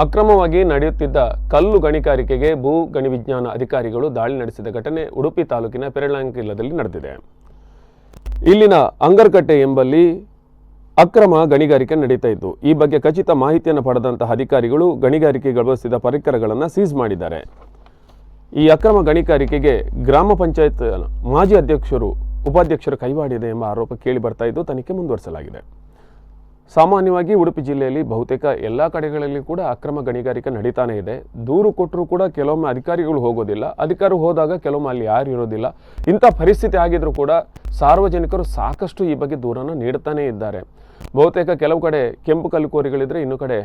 ಅಕ್ರಮವಾಗಿ ನಡೆಯುತ್ತಿದ್ದ ಕಲ್ಲು ಗಣಿಗಾರಿಕೆಗೆ ಭೂ ಗಣಿ ವಿಜ್ಞಾನ ಅಧಿಕಾರಿಗಳು ದಾಳಿ ನಡೆಸಿದ ಘಟನೆ ಉಡುಪಿ ತಾಲೂಕಿನ ಪೆರಳಂಕಿಲದಲ್ಲಿ ನಡೆದಿದೆ. ಇಲ್ಲಿನ ಅಂಗರ್ಕಟ್ಟೆ ಎಂಬಲ್ಲಿ ಅಕ್ರಮ ಗಣಿಗಾರಿಕೆ ನಡೀತಾ ಇತ್ತು. ಈ ಬಗ್ಗೆ ಖಚಿತ ಮಾಹಿತಿಯನ್ನು ಪಡೆದಂತಹ ಅಧಿಕಾರಿಗಳು ಗಣಿಗಾರಿಕೆಗೆ ಬಳಸಿದ ಪರಿಕರಗಳನ್ನು ಸೀಸ್ ಮಾಡಿದ್ದಾರೆ. ಈ ಅಕ್ರಮ ಗಣಿಗಾರಿಕೆಗೆ ಗ್ರಾಮ ಪಂಚಾಯತ್ ಮಾಜಿ ಅಧ್ಯಕ್ಷರು ಉಪಾಧ್ಯಕ್ಷರ ಕೈವಾಡಿದೆ ಎಂಬ ಆರೋಪ ಕೇಳಿ ಬರ್ತಾ ಇದ್ದು ತನಿಖೆ ಮುಂದುವರಿಸಲಾಗಿದೆ. ಸಾಮಾನ್ಯವಾಗಿ ಉಡುಪಿ ಜಿಲ್ಲೆಯಲ್ಲಿ ಬಹುತೇಕ ಎಲ್ಲ ಕಡೆಗಳಲ್ಲಿ ಕೂಡ ಅಕ್ರಮ ಗಣಿಗಾರಿಕೆ ನಡೀತಾನೆ ಇದೆ. ದೂರು ಕೊಟ್ಟರೂ ಕೂಡ ಕೆಲವೊಮ್ಮೆ ಅಧಿಕಾರಿಗಳು ಹೋಗೋದಿಲ್ಲ, ಅಧಿಕಾರಿ ಹೋದಾಗ ಕೆಲವೊಮ್ಮೆ ಅಲ್ಲಿ ಯಾರು ಇರೋದಿಲ್ಲ. ಇಂಥ ಪರಿಸ್ಥಿತಿ ಆಗಿದ್ರೂ ಕೂಡ ಸಾರ್ವಜನಿಕರು ಸಾಕಷ್ಟು ಈ ಬಗ್ಗೆ ದೂರನ್ನು ನೀಡುತ್ತಾನೇ ಇದ್ದಾರೆ. ಬಹುತೇಕ ಕೆಲವು ಕಡೆ ಕೆಂಪು ಕಲ್ಲು ಕೋರಿಗಳಿದ್ರೆ ಇನ್ನು ಕಡೆ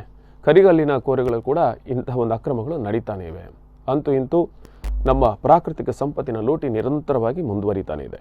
ಕರಿಗಲ್ಲಿನ ಕೋರೆಗಳು ಕೂಡ ಇಂತಹ ಒಂದು ಅಕ್ರಮಗಳು ನಡೀತಾನೆ ಇವೆ. ಅಂತೂ ಇಂತೂ ನಮ್ಮ ಪ್ರಾಕೃತಿಕ ಸಂಪತ್ತಿನ ಲೂಟಿ ನಿರಂತರವಾಗಿ ಮುಂದುವರಿತಾನೆ ಇದೆ.